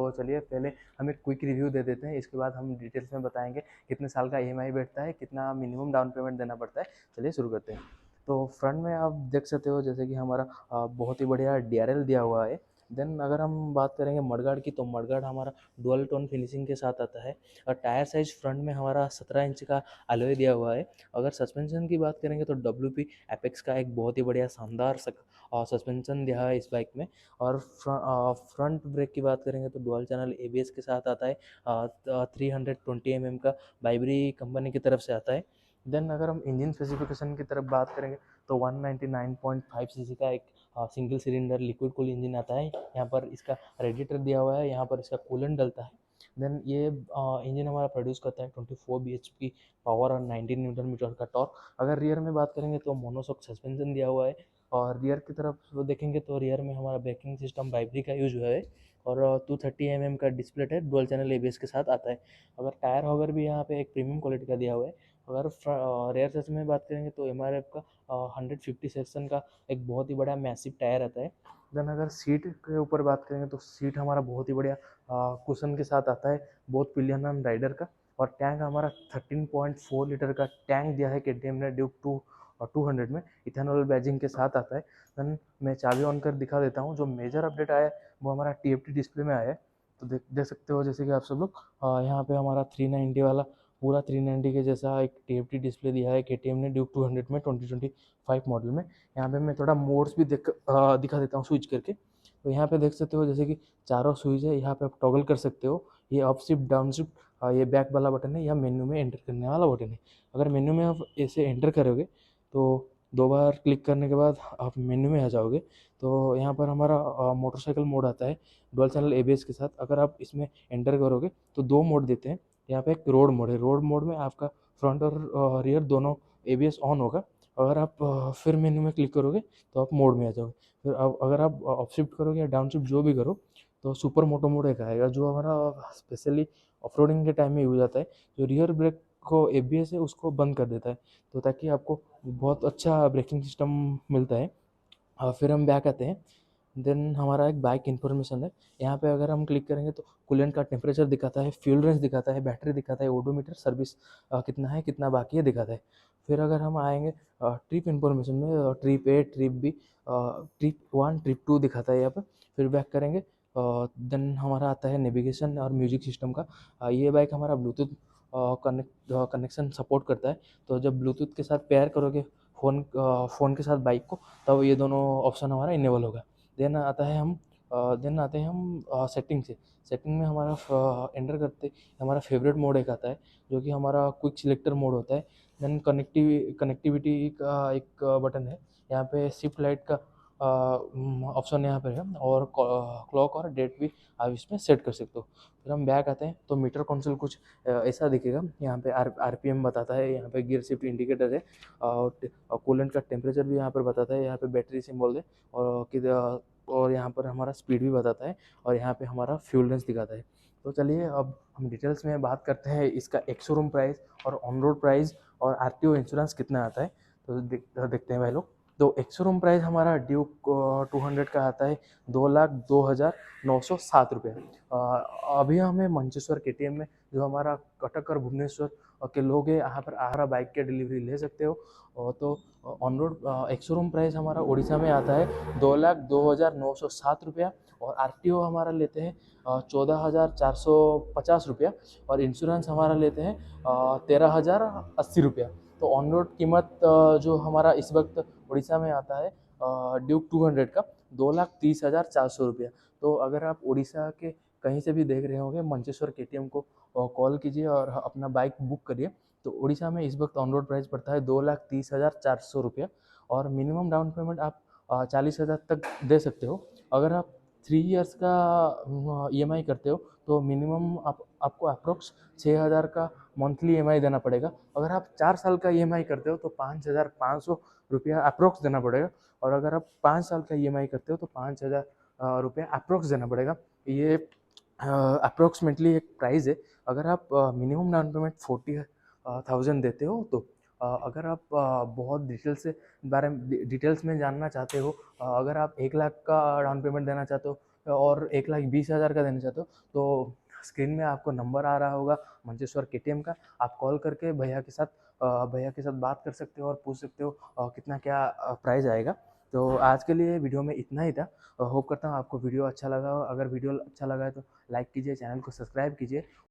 तो चलिए पहले हम एक क्विक रिव्यू दे देते हैं, इसके बाद हम डिटेल्स में बताएंगे कितने साल का ईएमआई बैठता है, कितना मिनिमम डाउन पेमेंट देना पड़ता है। चलिए शुरू करते हैं। तो फ्रंट में आप देख सकते हो जैसे कि हमारा बहुत ही बढ़िया डीआरएल दिया हुआ है। देन अगर हम बात करेंगे मडगार्ड की, तो मडगार्ड हमारा डुअल टोन फिनिशिंग के साथ आता है। और टायर साइज फ्रंट में हमारा 17 इंच का अलॉय दिया हुआ है। अगर सस्पेंशन की बात करेंगे तो डब्ल्यू पी एपेक्स का एक बहुत ही बढ़िया शानदार सस्पेंशन दिया है इस बाइक में। और फ्रंट ब्रेक की बात करेंगे तो डुअल चैनल एबीएस के साथ आता है। 320 का बाइबरी कंपनी की तरफ से आता है। देन अगर हम इंजन स्पेसिफिकेशन की तरफ बात करेंगे तो 199.5 सीसी का एक single cylinder liquid cool engine आता है। यहाँ पर इसका रेडिएटर दिया हुआ है, यहाँ पर इसका कूलेंट डलता है। देन ये इंजन हमारा प्रोड्यूस करता है 24 bhp पावर और 19 न्यूटन मीटर का टॉर्क। अगर रियर में बात करेंगे तो मोनोशॉक सस्पेंशन दिया हुआ है। और रियर की तरफ देखेंगे तो रियर में हमारा ब्रेकिंग सिस्टम बाइबरी का यूज हुआ है। और 230 का डिस्प्ले है, डुअल चैनल एबीएस के साथ आता है। अगर टायर हॉगर भी यहाँ पे एक प्रीमियम क्वालिटी का दिया हुआ है। अगर रेयर सेक्शन में बात करेंगे तो एमआरएफ का 150 सेक्शन का एक बहुत ही बड़ा मैसिव टायर आता है। देन अगर सीट के ऊपर बात करेंगे तो सीट हमारा बहुत ही बढ़िया कुशन के साथ आता है, बहुत पिलियन एंड राइडर का। और टैंक हमारा 13.4 लीटर का टैंक दिया है केटीएम ने ड्यूक 200 में, इथेनॉल बैजिंग के साथ आता है। देन मैं चाबी ऑन कर दिखा देता हूँ। जो मेजर अपडेट आया है वो हमारा टीएफटी डिस्प्ले में आया है। तो देख सकते हो जैसे कि आप सब लोग यहाँ पे हमारा 390 वाला पूरा 390 के जैसा एक टीएफटी डिस्प्ले दिया है केटीएम ने ड्यूक 200 में 2025 मॉडल में। यहाँ पे मैं थोड़ा मोड्स भी दिखा देता हूँ स्विच करके। तो यहाँ पे देख सकते हो जैसे कि चारों स्विच है, यहाँ पे आप टॉगल कर सकते हो। ये अप शिफ्ट डाउन शिफ्ट ये बैक वाला बटन है, या मेन्यू में एंटर करने वाला बटन है। अगर मेन्यू में आप ऐसे एंटर करोगे तो 2 बार क्लिक करने के बाद आप मेन्यू में आ जाओगे। तो यहाँ पर हमारा मोटरसाइकिल मोड आता है डुअल चैनल एबीएस के साथ। अगर आप इसमें एंटर करोगे तो 2 मोड देते हैं। यहाँ पे एक रोड मोड है, रोड मोड में आपका फ्रंट और रियर दोनों एबीएस ऑन होगा। अगर आप फिर मेन्यू में क्लिक करोगे तो आप मोड में आ जाओगे। फिर अब अगर आप अप शिफ्ट करोगे या डाउन शिफ्ट जो भी करो तो सुपर मोटो मोड एक आएगा, जो हमारा स्पेशली ऑफ रोडिंग के टाइम में यूज आता है। जो रियर ब्रेक को एबीएस है उसको बंद कर देता है, तो ताकि आपको बहुत अच्छा ब्रेकिंग सिस्टम मिलता है। फिर हम बैक आते हैं। देन हमारा एक बाइक इन्फॉर्मेशन है। यहाँ पे अगर हम क्लिक करेंगे तो कूलेंट का टेम्परेचर दिखाता है, फ्यूल रेंज दिखाता है, बैटरी दिखाता है, ओडोमीटर सर्विस कितना है कितना बाकी है दिखाता है। फिर अगर हम आएंगे ट्रिप इन्फॉर्मेशन में, trip A trip B trip 1 trip 2 दिखाता है यहाँ पर। फिर बैक करेंगे देन हमारा आता है नेविगेशन और म्यूजिक सिस्टम का। ये बाइक हमारा ब्लूटूथ कनेक्शन सपोर्ट करता है। तो जब ब्लूटूथ के साथ पेयर करोगे फ़ोन के साथ बाइक को, तब ये दोनों ऑप्शन हमारा इनेबल होगा। देन आते हैं हम सेटिंग से। सेटिंग में हमारा एंटर करते हमारा फेवरेट मोड एक आता है, जो कि हमारा क्विक सिलेक्टर मोड होता है। देन कनेक्टिविटी का एक बटन है, यहाँ पे शिफ्ट लाइट का ऑप्शन यहाँ पर है। और क्लॉक और डेट भी आप इसमें सेट कर सकते हो। फिर हम बैक आते हैं तो मीटर कंसोल कुछ ऐसा दिखेगा। यहाँ पे आरपीएम बताता है, यहाँ पे गियर शिफ्ट इंडिकेटर है, और कूलेंट का टेम्परेचर भी यहाँ पर बताता है। यहाँ पे बैटरी सिंबल है, और यहाँ पर हमारा स्पीड भी बताता है, और यहाँ पे हमारा फ्यूल रेंज दिखाता है। तो चलिए अब हम डिटेल्स में बात करते हैं इसका एक्स शोरूम प्राइस और ऑन रोड प्राइस और आरटीओ इंश्योरेंस कितना आता है। तो देखते हैं भाई लोग। तो एक्स शोरूम प्राइस हमारा ड्यूक 200 का आता है 2,02,907 रुपये। अभी हमें मंचेश्वर केटीएम में, जो हमारा कटक और भुवनेश्वर के लोग हैं, यहाँ पर आहारा बाइक के डिलीवरी ले सकते हो। तो on road ex showroom price हमारा उड़ीसा में आता है 2,02,907 रुपया। और आरटीओ हमारा लेते हैं 14,450 रुपया। और इंश्योरेंस हमारा लेते हैं 13,080 रुपया। तो ऑन रोड कीमत जो हमारा इस वक्त उड़ीसा में आता है ड्यूक 200 का 2,30,400 रुपया। तो अगर आप उड़ीसा के कहीं से भी देख रहे होंगे, मंचेश्वर केटीएम को कॉल कीजिए और अपना बाइक बुक करिए। तो उड़ीसा में इस वक्त ऑन रोड प्राइस पड़ता है 2,30,400 रुपया। और मिनिमम डाउन पेमेंट आप 40,000 तक दे सकते हो। अगर आप 3 इयर्स का ईएमआई करते हो तो मिनिमम आपको अप्रोक्स 6,000 का मंथली ईएमआई देना पड़ेगा। अगर आप 4 साल का ईएमआई करते हो तो 5,500 रुपया अप्रोक्स देना पड़ेगा। और अगर आप 5 साल का ईएमआई करते हो तो 5,000 रुपया अप्रोक्स देना पड़ेगा। ये अप्रोक्सीमेटली एक प्राइस है। अगर आप मिनिमम डाउन पेमेंट 40,000 देते हो तो अगर आप बहुत डिटेल्स में जानना चाहते हो, अगर आप 1 लाख का डाउन पेमेंट देना चाहते हो और 1,20,000 का देना चाहते हो तो स्क्रीन में आपको नंबर आ रहा होगा मंचेश्वर केटीएम का, आप कॉल करके भैया के साथ बात कर सकते हो और पूछ सकते हो कितना क्या प्राइस आएगा। तो आज के लिए वीडियो में इतना ही था। होप करता हूँ आपको वीडियो अच्छा लगा हो। अगर वीडियो अच्छा लगा है तो लाइक कीजिए, चैनल को सब्सक्राइब कीजिए।